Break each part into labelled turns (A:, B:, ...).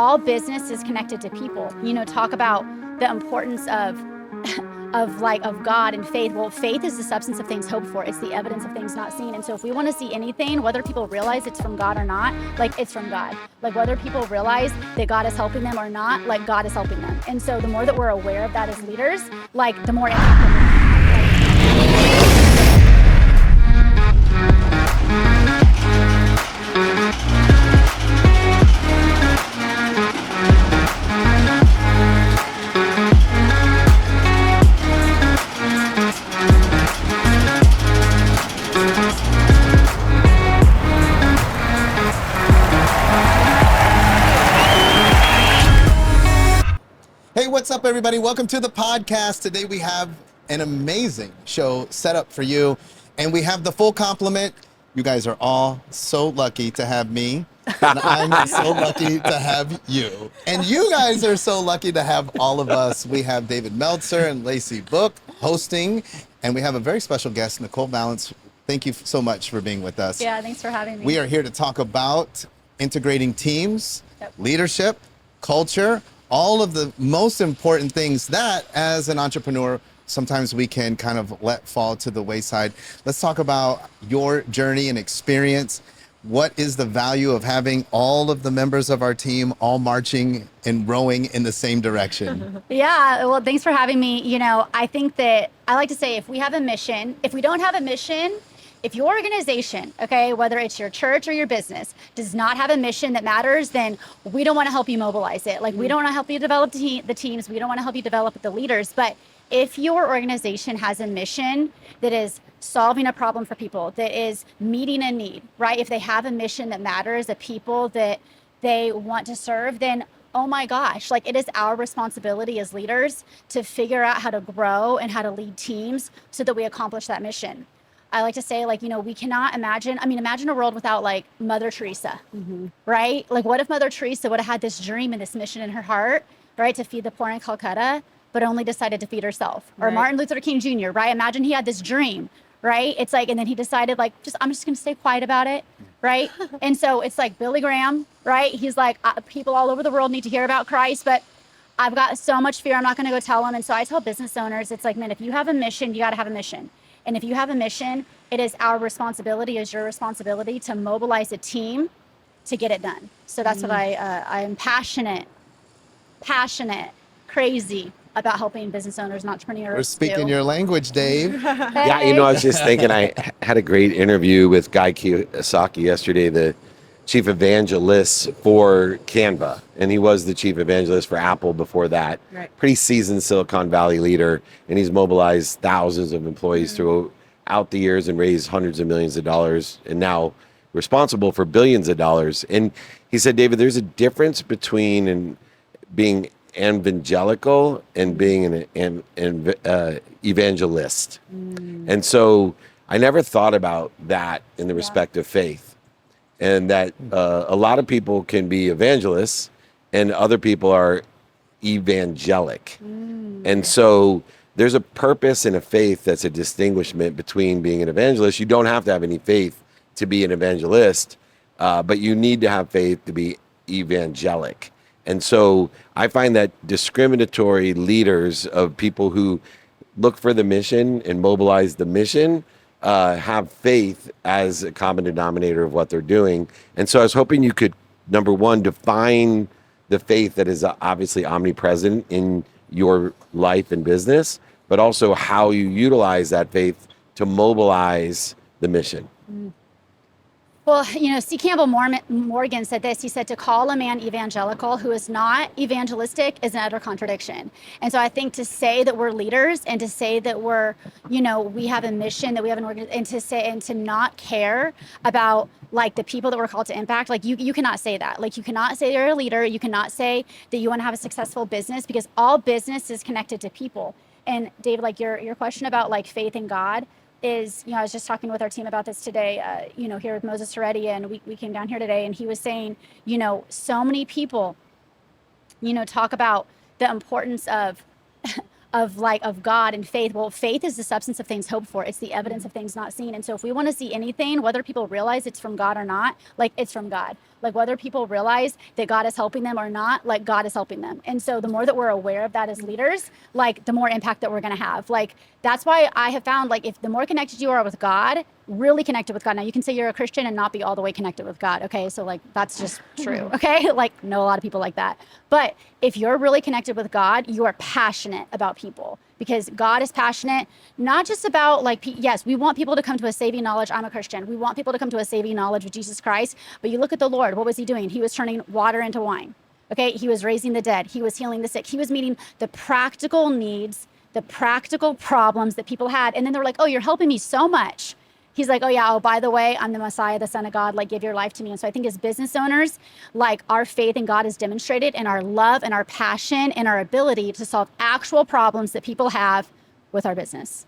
A: all business is connected to people. Talk about the importance of of God and faith. Well, faith is the substance of things hoped for. It's the evidence of things not seen. And so if we want to see anything, whether people realize it's from God or not, it's from God. Whether people realize that God is helping them or not, God is helping them. And so the more that we're aware of that as leaders, the more impact that we have.
B: Hey, what's up, everybody? Welcome to the podcast. Today we have an amazing show set up for you, and we have the full complement. You guys are all so lucky to have me, and I'm so lucky to have you. And you guys are so lucky to have all of us. We have David Meltzer and Lacey Book hosting, and we have a very special guest, Nicole Vallance. Thank you so much for being with us.
A: Yeah, thanks for having me.
B: We are here to talk about integrating teams, leadership, culture, all of the most important things that as an entrepreneur, sometimes we can kind of let fall to the wayside. Let's talk about your journey and experience. What is the value of having all of the members of our team all marching and rowing in the same direction?
A: Yeah, well, thanks for having me. I think that I like to say if we have a mission, if we don't have a mission, if your organization, okay, whether it's your church or your business, does not have a mission that matters, then we don't want to help you mobilize it. We don't want to help you develop the teams. We don't want to help you develop the leaders. But if your organization has a mission that is solving a problem for people, that is meeting a need, right? If they have a mission that matters, the people that they want to serve, then oh my gosh, it is our responsibility as leaders to figure out how to grow and how to lead teams so that we accomplish that mission. I like to say, we cannot imagine a world without Mother Teresa, right? What if Mother Teresa would have had this dream and this mission in her heart, right? To feed the poor in Calcutta, but only decided to feed herself. Or Martin Luther King Jr., right? Imagine he had this dream, right? It's and then he decided I'm just going to stay quiet about it, right? And so it's Billy Graham, right? He's people all over the world need to hear about Christ, but I've got so much fear, I'm not going to go tell them. And so I tell business owners, it's man, if you have a mission, you got to have a mission. And if you have a mission, it is our responsibility, is your responsibility to mobilize a team to get it done. So that's what I am passionate, crazy about helping business owners and entrepreneurs.
B: We're speaking your language, Dave.
C: Yeah, I was just thinking, I had a great interview with Guy Kiyosaki yesterday, the chief evangelist for Canva, and he was the chief evangelist for Apple before that. Right. Pretty seasoned Silicon Valley leader, and he's mobilized thousands of employees throughout the years and raised hundreds of millions of dollars, and now responsible for billions of dollars. And he said, David, there's a difference between being evangelical and being an evangelist. And so I never thought about that in the respect of faith. And that a lot of people can be evangelists and other people are evangelic. And so there's a purpose and a faith that's a distinguishment between being an evangelist. You don't have to have any faith to be an evangelist, but you need to have faith to be evangelic. And so I find that discriminatory leaders of people who look for the mission and mobilize the mission have faith as a common denominator of what they're doing. And so I was hoping you could, number one, define the faith that is obviously omnipresent in your life and business, but also how you utilize that faith to mobilize the mission.
A: Well, C. Campbell Morgan said this. He said, to call a man evangelical who is not evangelistic is an utter contradiction. And so I think to say that we're leaders and to say that we're, we have a mission, that we have an organization, and to not care about the people that we're called to impact, you cannot say that. You cannot say you're a leader. You cannot say that you want to have a successful business, because all business is connected to people. And David, your question about faith in God is, I was just talking with our team about this today, here with Moses Heredia, and we came down here today, and he was saying, so many people, talk about the importance of God and faith. Well, faith is the substance of things hoped for. It's the evidence of things not seen. And so if we want to see anything, whether people realize it's from God or not, it's from God. Like whether people realize that God is helping them or not, like God is helping them. And so the more that we're aware of that as leaders, like the more impact that we're going to have. Like that's why I have found, like, if the more connected you are with God, really connected with God. Now you can say you're a Christian and not be all the way connected with God. Okay. So like, that's just true. Okay. Like know a lot of people like that. But if you're really connected with God, you are passionate about people, because God is passionate, not just about like, yes, we want people to come to a saving knowledge. I'm a Christian. We want people to come to a saving knowledge of Jesus Christ. But you look at the Lord, what was he doing? He was turning water into wine. Okay. He was raising the dead. He was healing the sick. He was meeting the practical needs, the practical problems that people had. And then they were like, oh, you're helping me so much. He's like, oh yeah, oh, by the way, I'm the Messiah, the Son of God, like give your life to me. And so I think as business owners, like our faith in God is demonstrated in our love and our passion and our ability to solve actual problems that people have with our business.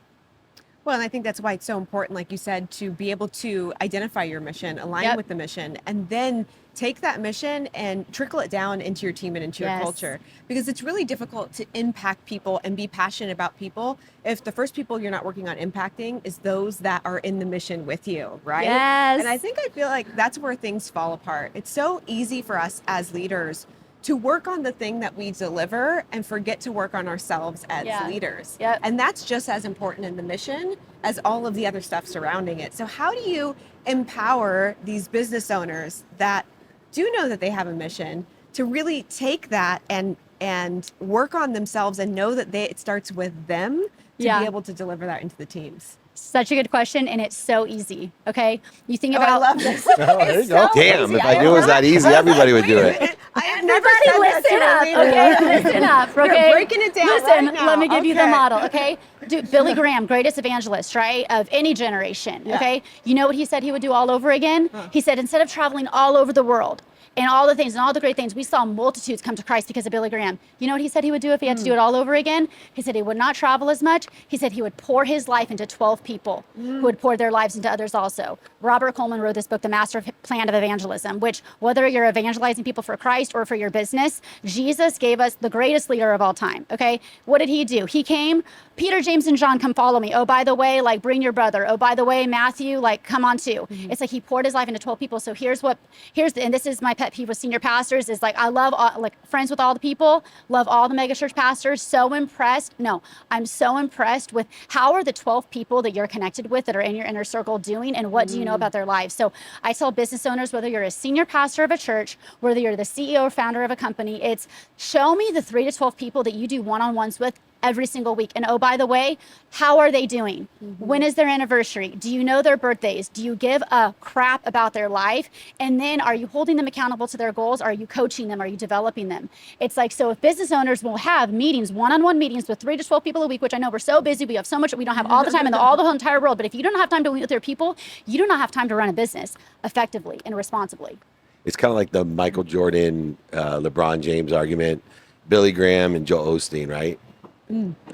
D: Well, and I think that's why it's so important, like you said, to be able to identify your mission, align with the mission, and then take that mission and trickle it down into your team and into your culture. Because it's really difficult to impact people and be passionate about people if the first people you're not working on impacting is those that are in the mission with you, right?
A: Yes.
D: And I feel like that's where things fall apart. It's so easy for us as leaders to work on the thing that we deliver and forget to work on ourselves as leaders. And that's just as important in the mission as all of the other stuff surrounding it. So how do you empower these business owners that do know that they have a mission to really take that and work on themselves and know that it starts with them to be able to deliver that into the teams?
A: Such a good question, and it's so easy. Okay, you think about.
D: I love this.
B: There you go.
C: Damn, if I knew it was that easy, everybody would do it.
D: I have never
A: Everybody
D: said
A: listen up,
D: that to a leader.
A: okay? Listen up, okay?
D: You're breaking it down
A: Listen,
D: right now.
A: let me give you the
D: Okay.
A: model, okay? Dude, Billy Graham, greatest evangelist, right, of any generation, okay? You know what he said he would do all over again? He said, instead of traveling all over the world, and all the things and all the great things, we saw multitudes come to Christ because of Billy Graham. You know what he said he would do if he had to do it all over again? He said he would not travel as much. He said he would pour his life into 12 people who would pour their lives into others also. Robert Coleman wrote this book, The Master Plan of Evangelism, which whether you're evangelizing people for Christ or for your business, Jesus gave us the greatest leader of all time, okay? What did he do? He came, Peter, James, and John, come follow me. Oh, by the way, like bring your brother. Oh, by the way, Matthew, like come on too. It's like he poured his life into 12 people. So and this is my pet peeve with senior pastors, is like, I love like friends with all the people, love all the megachurch pastors, so impressed. No, I'm so impressed with how are the 12 people that you're connected with that are in your inner circle doing, and what do you know about their lives? So I tell business owners, whether you're a senior pastor of a church, whether you're the CEO or founder of a company, it's show me the 3 to 12 people that you do one-on-ones with every single week. And oh, by the way, how are they doing? When is their anniversary? Do you know their birthdays? Do you give a crap about their life? And then are you holding them accountable to their goals? Are you coaching them? Are you developing them? It's like, so if business owners will have meetings, one-on-one meetings with 3 to 12 people a week, which I know we're so busy, we have so much, we don't have all the time in the whole entire world. But if you don't have time to meet with your people, you do not have time to run a business effectively and responsibly.
C: It's kind of like the Michael Jordan, LeBron James argument, Billy Graham and Joel Osteen, right?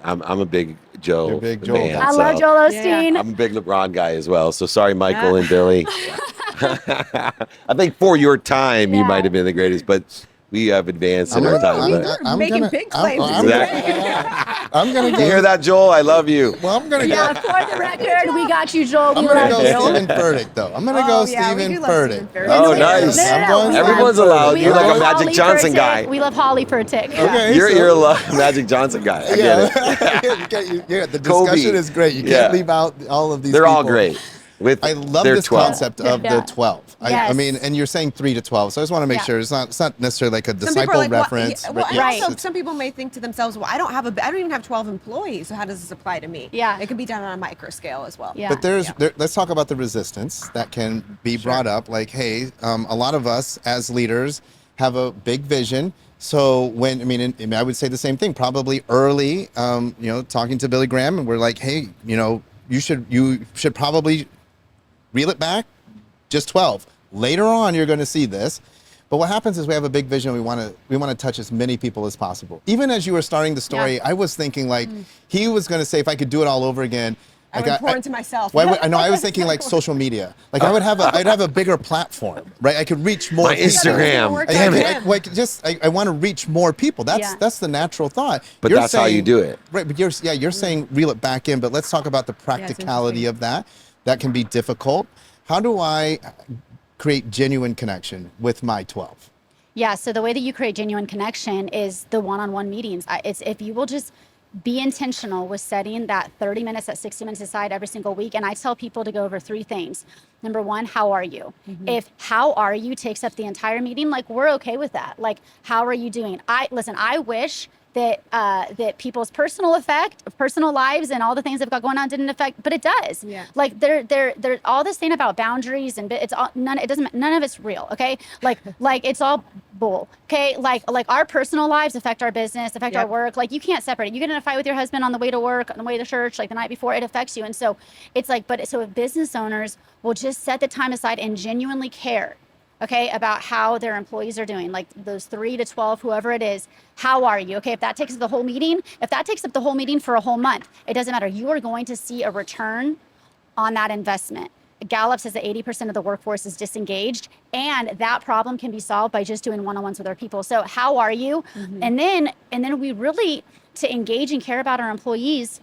C: I'm a big Joe
B: You're a big Joel
C: fan.
B: guy.
A: I love Joel Osteen.
C: I'm a big LeBron guy as well. So sorry, Michael and Billy. I think for your time, you might have been the greatest, but we have advanced in our time.
D: You're making big claims.
B: I'm gonna go.
C: You hear that, Joel? I love you.
B: Well, I'm gonna
A: Yeah,
B: go.
A: for the record, we got you, Joel. We
B: I'm gonna
A: love
B: go
A: you.
B: Stephen Furtick, though. I'm gonna go Stephen Furtick.
C: Oh, nice. Everyone's allowed.
A: We
C: You're like
A: love
C: a Magic
A: Holly
C: Johnson
A: Furtick.
C: guy.
A: We love Holly Furtick.
B: Okay,
C: You're a Magic Johnson guy. I get it.
B: Yeah, the
C: Kobe.
B: discussion is great. You can't leave out all of these.
C: They're all
B: people.
C: great.
B: I love
C: their
B: this
C: 12.
B: concept of the 12. I
A: Yes.
B: mean, and you're saying 3 to 12, so I just want to make sure it's not necessarily like a
D: Some people
B: disciple
D: are like,
B: reference.
D: well, and
A: Right.
D: also some people may think to themselves, well, I don't even have 12 employees, so how does this apply to me?
A: Yeah.
D: It can be done on a micro scale as well.
A: Yeah.
B: But let's talk about the resistance that can be brought up. Like, hey, a lot of us as leaders have a big vision. So I would say the same thing. Probably early, talking to Billy Graham, and we're like, hey, you should probably reel it back, just 12. Later on, you're going to see this. But what happens is we have a big vision. We want to touch as many people as possible. Even as you were starting the story, I was thinking like he was going to say, if I could do it all over again,
D: I would pour into myself.
B: I was thinking like social media. Like I'd have a bigger platform, right? I could reach more.
C: My
B: people.
C: Instagram.
B: Damn it! I want to reach more people. That's the natural thought.
C: But that's how you do it,
B: right? But you're saying reel it back in. But let's talk about the practicality of that. That can be difficult. How do I create genuine connection with my 12?
A: Yeah, so the way that you create genuine connection is the one-on-one meetings. It's if you will just be intentional with setting that 30 minutes, that 60 minutes aside every single week. And I tell people to go over 3 things. Number 1, how are you? If how are you takes up the entire meeting, like we're okay with that. Like, how are you doing? I wish that that people's personal lives and all the things they've got going on didn't affect, but it does. Yeah. Like they're all this thing about boundaries and it's all none of it's real. Okay. Like it's all bull. Okay. Like our personal lives affect our business, affect our work. Like you can't separate it. You get in a fight with your husband on the way to work, on the way to church, like the night before, it affects you. And so it's like, so if business owners will just set the time aside and genuinely care, okay, about how their employees are doing, like those 3 to 12, whoever it is, how are you? Okay, if that takes up the whole meeting, for a whole month, it doesn't matter. You are going to see a return on that investment. Gallup says that 80% of the workforce is disengaged, and that problem can be solved by just doing one-on-ones with our people. So how are you? And then we really, to engage and care about our employees,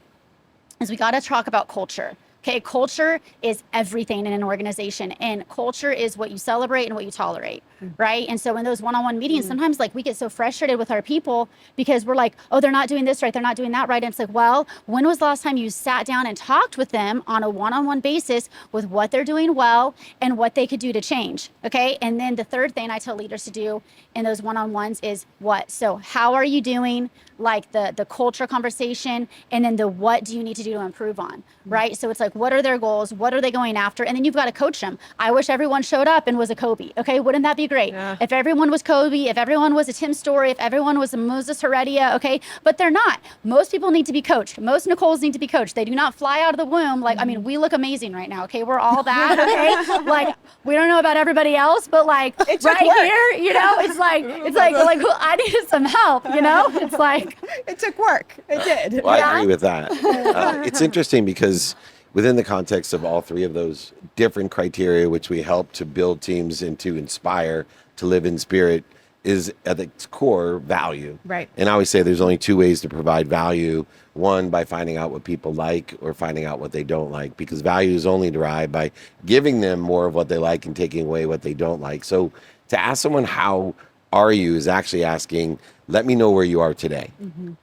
A: is we got to talk about culture. Okay, culture is everything in an organization, and culture is what you celebrate and what you tolerate, right? And so in those one-on-one meetings, sometimes like we get so frustrated with our people because we're like, oh, they're not doing this right, they're not doing that right. And it's like, well, when was the last time you sat down and talked with them on a one-on-one basis with what they're doing well and what they could do to change, okay? And then the third thing I tell leaders to do in those one-on-ones is what? So how are you doing? Like the culture conversation, and then the what do you need to do to improve on, right? So it's like, what are their goals? What are they going after? And then you've got to coach them. I wish everyone showed up and was a Kobe. Okay, wouldn't that be great? Yeah. If everyone was Kobe, if everyone was a Tim Story, if everyone was a Moses Heredia, okay? But they're not. Most people need to be coached. Most Nicoles need to be coached. They do not fly out of the womb. Like, I mean, we look amazing right now, okay? We're all that, okay? Like, we don't know about everybody else, but like right here, you know, it's like I needed some help, you know? It's like,
D: it took work. It did.
C: Well, I agree with that. It's interesting because within the context of all 3 of those different criteria, which we help to build teams and to inspire to live in spirit, is at its core value.
D: Right.
C: And I always say there's only 2 ways to provide value. One, by finding out what people like, or finding out what they don't like, because value is only derived by giving them more of what they like and taking away what they don't like. So to ask someone, how are you, is actually asking, let me know where you are today.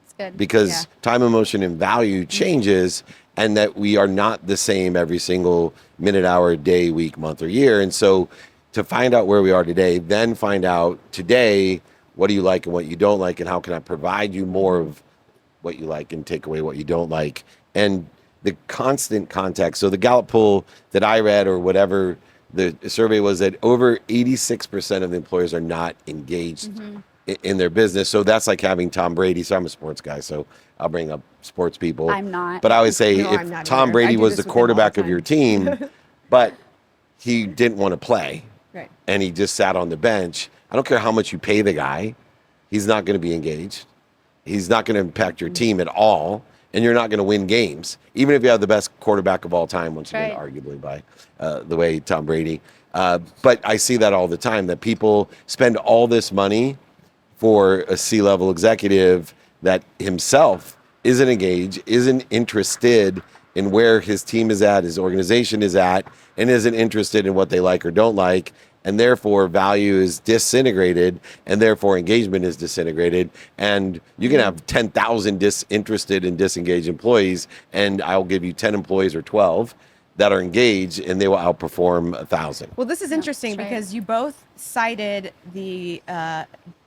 A: It's good.
C: Because time, emotion, and value changes, and that we are not the same every single minute, hour, day, week, month, or year. And so to find out where we are today, then find out today, what do you like and what you don't like, and how can I provide you more of what you like and take away what you don't like. And the constant context. So the Gallup poll that I read, or whatever the survey was, that over 86% of the employers are not engaged in their business. So that's like having Tom Brady. So I'm a sports guy, so I'll bring up sports people.
A: I'm not.
C: But I always say, if Tom Brady was the quarterback of your team, but he didn't want to play, and he just sat on the bench, I don't care how much you pay the guy, he's not going to be engaged. He's not going to impact your team at all, and you're not going to win games, even if you have the best quarterback of all time, once again, arguably by the way Tom Brady. But I see that all the time, that people spend all this money for a C-level executive that himself isn't engaged, isn't interested in where his team is at, his organization is at, and isn't interested in what they like or don't like. And therefore value is disintegrated, and therefore engagement is disintegrated. And you can have 10,000 disinterested and disengaged employees, and I'll give you 10 employees or 12 that are engaged, and they will outperform 1,000.
D: Well, this is interesting because you both cited the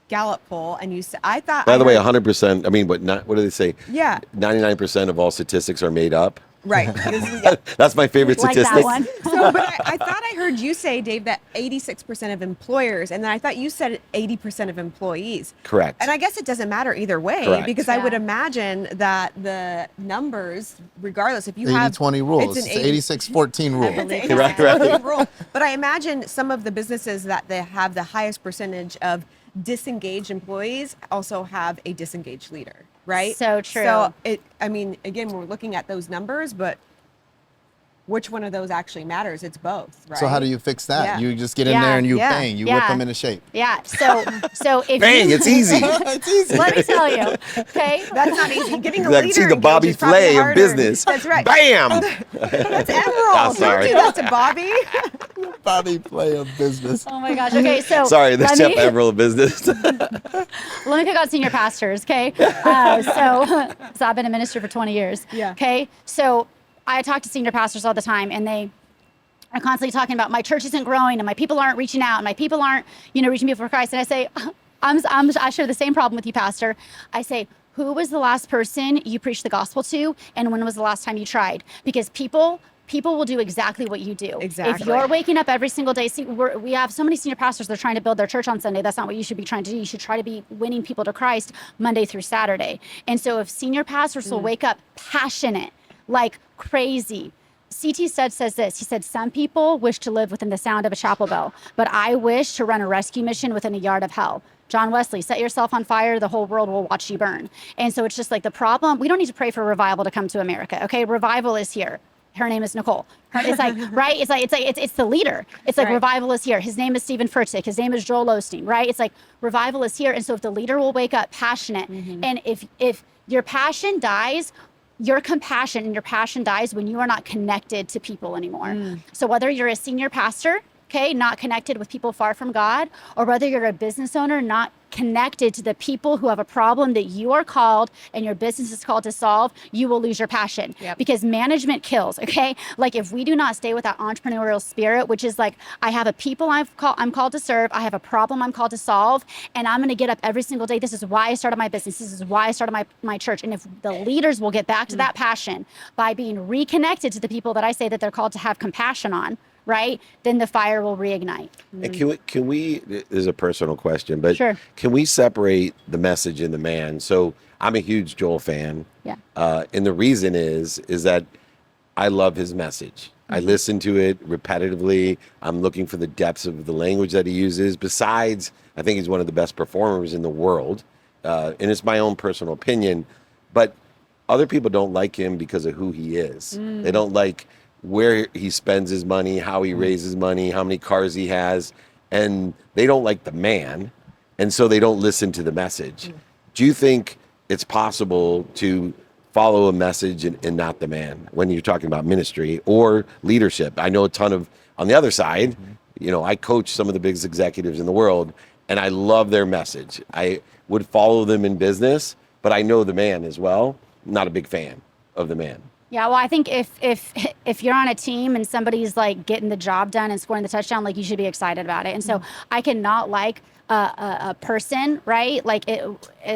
D: Gallup poll, and you said, I thought.
C: By the way, 100%. I mean, what do they say?
D: Yeah.
C: 99% of all statistics are made up.
D: Right.
C: That's my favorite statistic.
A: That one.
D: So, but I thought I heard you say, Dave, that 86% of employers, and then I thought you said 80% of employees.
C: Correct.
D: And I guess it doesn't matter either way, because I would imagine that the numbers, regardless, if you have
B: 80-20 rule, it's an 86-14 rule.
D: Right. Rule. But I imagine some of the businesses that they have the highest percentage of disengaged employees also have a disengaged leader. Right?
A: So true.
D: So again, we're looking at those numbers, but which one of those actually matters? It's both, right?
B: So how do you fix that? You just get in there and you bang, you whip them into shape.
A: Yeah. So if
C: bang, it's easy.
B: It's easy.
A: Let me tell you. Okay.
D: That's not easy. Getting a
C: Like,
D: leader
C: see the Bobby
D: engaged is probably
C: Flay of
D: harder.
C: business.
D: That's right.
C: Bam.
D: That's Emerald.
C: Oh, sorry.
D: Don't do that to Bobby.
B: Bobby play of business.
A: Oh my gosh. Okay, so
C: sorry, the
A: let
C: Chef
A: me-
C: Emerald of business.
A: Let me pick out senior pastors, okay? So I've been a minister for 20 years.
D: Yeah.
A: Okay, so I talk to senior pastors all the time, and they are constantly talking about my church isn't growing, and my people aren't reaching out, and my people aren't, reaching people for Christ. And I say, I share the same problem with you, Pastor. I say, who was the last person you preached the gospel to, and when was the last time you tried? Because people will do exactly what you do.
D: Exactly.
A: If you're waking up every single day, we have so many senior pastors that are trying to build their church on Sunday. That's not what you should be trying to do. You should try to be winning people to Christ Monday through Saturday. And so if senior pastors will wake up passionate, like crazy. C.T. Studd says this. He said, some people wish to live within the sound of a chapel bell, but I wish to run a rescue mission within a yard of hell. John Wesley, set yourself on fire, the whole world will watch you burn. And so it's just like the problem, we don't need to pray for revival to come to America, okay? Revival is here. Her name is Nicole. It's like, right? It's the leader. It's like,
D: right.
A: Revival is here. His name is Stephen Furtick. His name is Joel Osteen, right? It's like revival is here. And so if the leader will wake up passionate, and if your passion dies, your compassion and your passion dies when you are not connected to people anymore. So whether you're a senior pastor, okay, not connected with people far from God, or whether you're a business owner, not connected to the people who have a problem that you are called and your business is called to solve, you will lose your passion.
D: Yep.
A: Because management kills, okay? Like if we do not stay with that entrepreneurial spirit, which is like, I have a people I'm called to serve, I have a problem I'm called to solve, and I'm gonna get up every single day. This is why I started my business. This is why I started my church. And if the leaders will get back to that passion by being reconnected to the people that I say that they're called to have compassion on, right? Then the fire will reignite.
C: And can we, this is a personal question, but
A: Sure.
C: can we separate the message and the man? So I'm a huge Joel fan.
A: Yeah.
C: And the reason is that I love his message. I listen to it repetitively. I'm looking for the depths of the language that he uses. Besides, I think he's one of the best performers in the world. And it's my own personal opinion, but other people don't like him because of who he is. They don't like where he spends his money, how he raises money, how many cars he has, and they don't like the man, and so they don't listen to the message. Do you think it's possible to follow a message and not the man when you're talking about ministry or leadership? I know a ton of, on the other side, I coach some of the biggest executives in the world, and I love their message. I would follow them in business, but I know the man as well. I'm not a big fan of the man.
A: Yeah, well, I think if you're on a team and somebody's like getting the job done and scoring the touchdown, like you should be excited about it. And so I cannot like a person, right? Like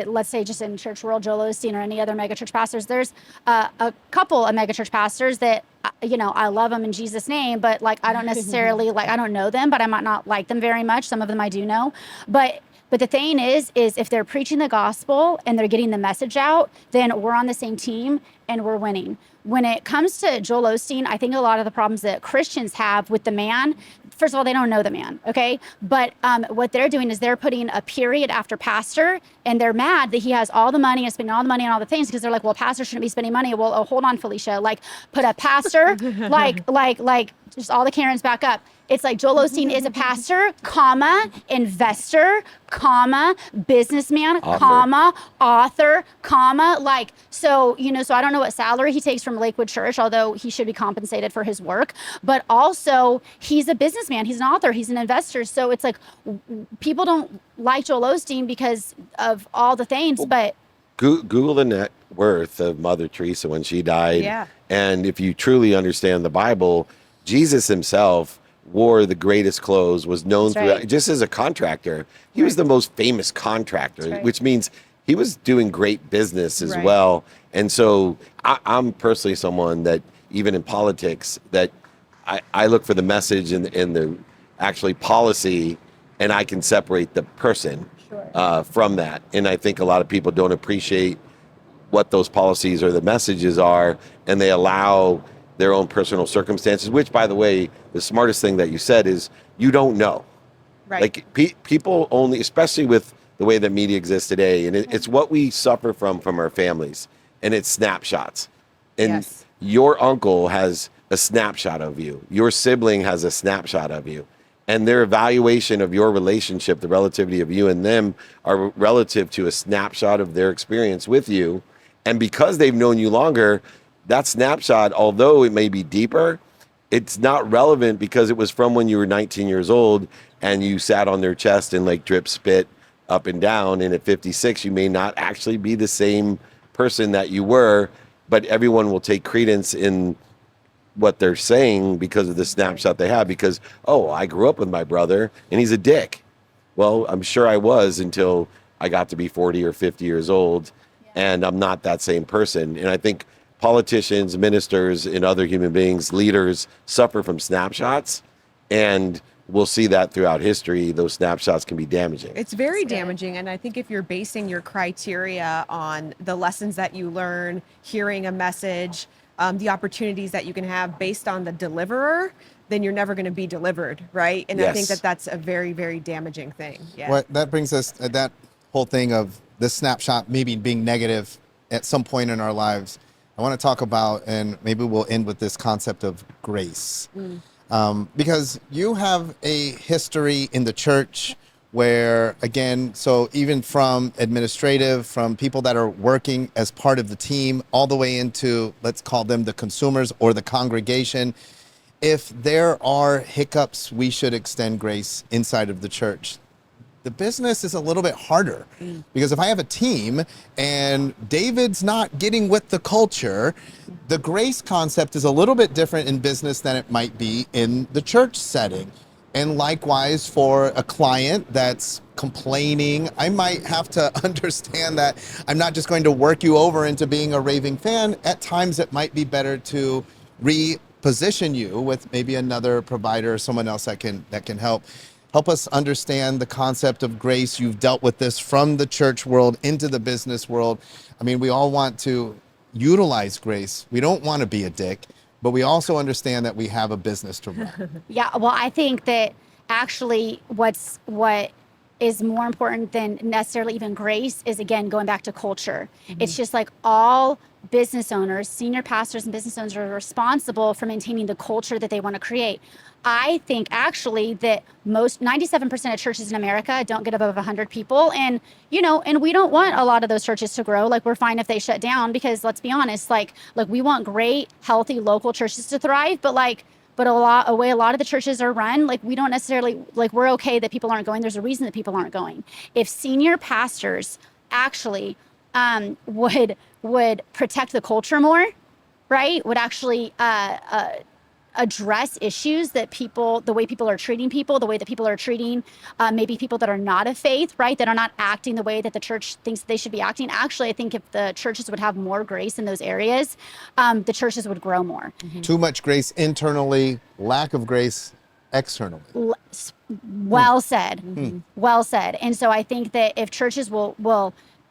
A: let's say just in church world, Joel Osteen or any other megachurch pastors. There's a couple of megachurch pastors that I love them in Jesus' name, but like I don't necessarily I don't know them, but I might not like them very much. Some of them I do know, but the thing is if they're preaching the gospel and they're getting the message out, then we're on the same team and we're winning. When it comes to Joel Osteen, I think a lot of the problems that Christians have with the man, first of all, they don't know the man, okay? But what they're doing is they're putting a period after pastor, and they're mad that he has all the money and spending all the money on all the things because they're like, well, pastor shouldn't be spending money. Well, hold on, Felicia. Like, put a pastor, like, just all the Karens back up. It's like Joel Osteen is a pastor, comma, investor, comma, businessman, author, comma, so I don't know what salary he takes from Lakewood Church, although he should be compensated for his work, but also he's a businessman, he's an author, he's an investor. So it's like people don't like Joel Osteen because of all the things, but
C: Google the net worth of Mother Teresa when she died.
D: Yeah.
C: And if you truly understand the Bible, Jesus himself wore the greatest clothes, was known throughout, just as a contractor. He was the most famous contractor, which means he was doing great business as well. And so I'm personally someone that, even in politics, that I look for the message and the actually policy, and I can separate the person from that. And I think a lot of people don't appreciate what those policies or the messages are, and they allow their own personal circumstances, which, by the way, the smartest thing that you said is you don't know.
D: Right.
C: Like people only, especially with the way that media exists today, and it's what we suffer from our families, and it's snapshots. And your uncle has a snapshot of you. Your sibling has a snapshot of you. And their evaluation of your relationship, the relativity of you and them, are relative to a snapshot of their experience with you. And because they've known you longer, that snapshot, although it may be deeper, it's not relevant because it was from when you were 19 years old and you sat on their chest and like drip spit up and down. And at 56, you may not actually be the same person that you were, but everyone will take credence in what they're saying because of the snapshot they have. Because, oh, I grew up with my brother and he's a dick. Well, I'm sure I was until I got to be 40 or 50 years old, and I'm not that same person. And I think politicians, ministers, and other human beings, leaders, suffer from snapshots, and we'll see that throughout history. Those snapshots can be damaging.
D: It's very damaging, and I think if you're basing your criteria on the lessons that you learn, hearing a message, the opportunities that you can have based on the deliverer, then you're never going to be delivered, right? And I think that that's a very, very damaging thing. Yeah.
B: What that brings us, that whole thing of this snapshot maybe being negative at some point in our lives, I want to talk about, and maybe we'll end with this concept of grace. Because you have a history in the church where, again, so even from administrative, from people that are working as part of the team, all the way into, let's call them the consumers or the congregation, if there are hiccups, we should extend grace inside of the church. The business is a little bit harder because if I have a team and David's not getting with the culture, the grace concept is a little bit different in business than it might be in the church setting. And likewise, for a client that's complaining, I might have to understand that I'm not just going to work you over into being a raving fan. At times, it might be better to reposition you with maybe another provider or someone else that can help us understand the concept of grace. You've dealt with this from the church world into the business world. I mean, we all want to utilize grace. We don't want to be a dick, but we also understand that we have a business to run.
A: Yeah, well, I think that actually what is more important than necessarily even grace is, again, going back to culture. It's just like all business owners, senior pastors and business owners are responsible for maintaining the culture that they want to create. I think actually that 97% of churches in America don't get above 100 people. And, and we don't want a lot of those churches to grow. Like, we're fine if they shut down because, let's be honest, like we want great, healthy local churches to thrive. But a lot of the churches are run, like we don't necessarily, like we're okay that people aren't going. There's a reason that people aren't going. If senior pastors actually would protect the culture more, right? Would actually address issues that the way people are treating people, the way that people are treating maybe people that are not of faith, right? That are not acting the way that the church thinks they should be acting. Actually, I think if the churches would have more grace in those areas, the churches would grow more.
B: Too much grace internally, lack of grace externally.
A: Well said. Well said. And so I think that if churches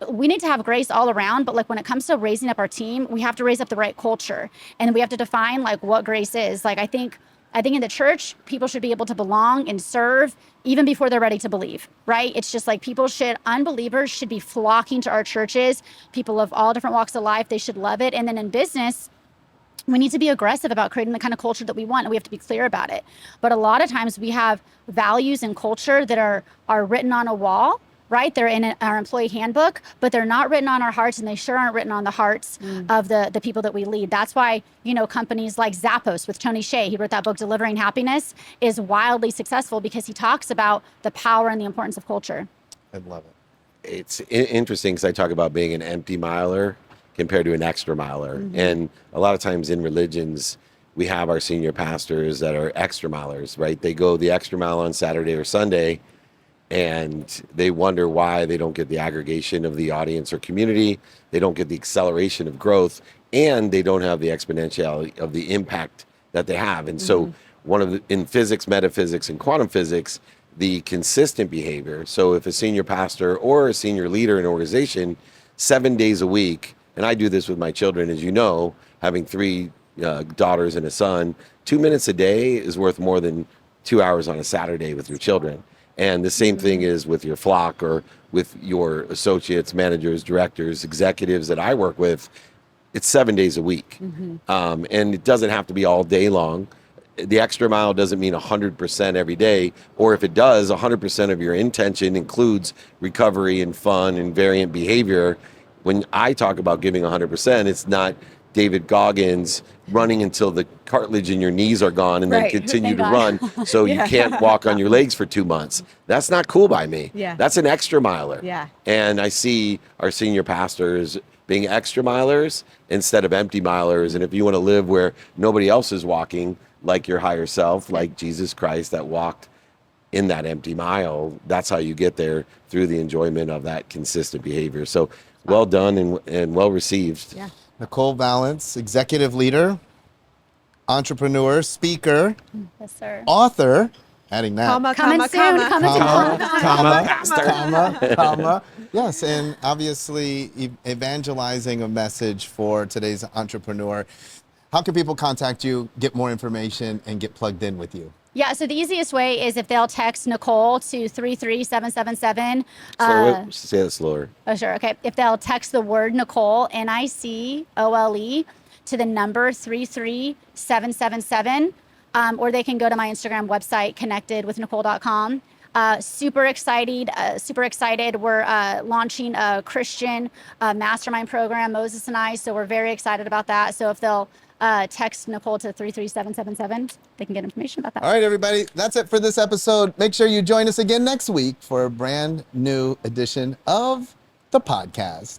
A: we need to have grace all around, but like when it comes to raising up our team, we have to raise up the right culture, and we have to define like what grace is. Like I think in the church, people should be able to belong and serve even before they're ready to believe, right? It's just like unbelievers should be flocking to our churches. People of all different walks of life, they should love it. And then in business, we need to be aggressive about creating the kind of culture that we want, and we have to be clear about it. But a lot of times we have values and culture that are written on a wall, right? They're in our employee handbook, but they're not written on our hearts, and they sure aren't written on the hearts of the people that we lead. That's why, companies like Zappos with Tony Hsieh, he wrote that book, Delivering Happiness, is wildly successful because he talks about the power and the importance of culture.
B: I love it.
C: It's interesting because I talk about being an empty miler compared to an extra miler. And a lot of times in religions, we have our senior pastors that are extra milers, right? They go the extra mile on Saturday or Sunday, and they wonder why they don't get the aggregation of the audience or community. They don't get the acceleration of growth, and they don't have the exponentiality of the impact that they have. And so in physics, metaphysics, and quantum physics, the consistent behavior. So if a senior pastor or a senior leader in an organization, 7 days a week, and I do this with my children, as you know, having 3 daughters and a son, 2 minutes a day is worth more than 2 hours on a Saturday with your children. And the same thing is with your flock or with your associates, managers, directors, executives that I work with. It's 7 days a week. And it doesn't have to be all day long. The extra mile doesn't mean 100% every day. Or if it does, 100% of your intention includes recovery and fun and variant behavior. When I talk about giving 100%, it's not David Goggins running until the cartilage in your knees are gone and then
D: Right.
C: continue
A: Thank
C: to
A: God.
C: run so you can't walk on your legs for 2 months. That's not cool by me.
D: Yeah.
C: That's an extra miler.
D: Yeah.
C: And I see our senior pastors being extra milers instead of empty milers. And if you want to live where nobody else is walking, like your higher self, like Jesus Christ that walked in that empty mile, that's how you get there, through the enjoyment of that consistent behavior. So well done and well received.
D: Yeah.
B: Nicole Vallance, executive leader, entrepreneur, speaker,
A: Yes, sir.
B: author, adding that.
A: Coming soon.
B: Comma. Yes, and obviously evangelizing a message for today's entrepreneur. How can people contact you, get more information, and get plugged in with you?
A: Yeah, so the easiest way is if they'll text Nicole to 33777.
C: Say that slower.
A: Oh, sure. Okay. If they'll text the word Nicole, Nicole, to the number 33777, or they can go to my Instagram website, connectedwithnicole.com. Super excited. We're launching a Christian mastermind program, Moses and I. So we're very excited about that. So if they'll text Nicole to 33777, they can get information about that.
B: All right, everybody, that's it for this episode. Make sure you join us again next week for a brand new edition of the podcast.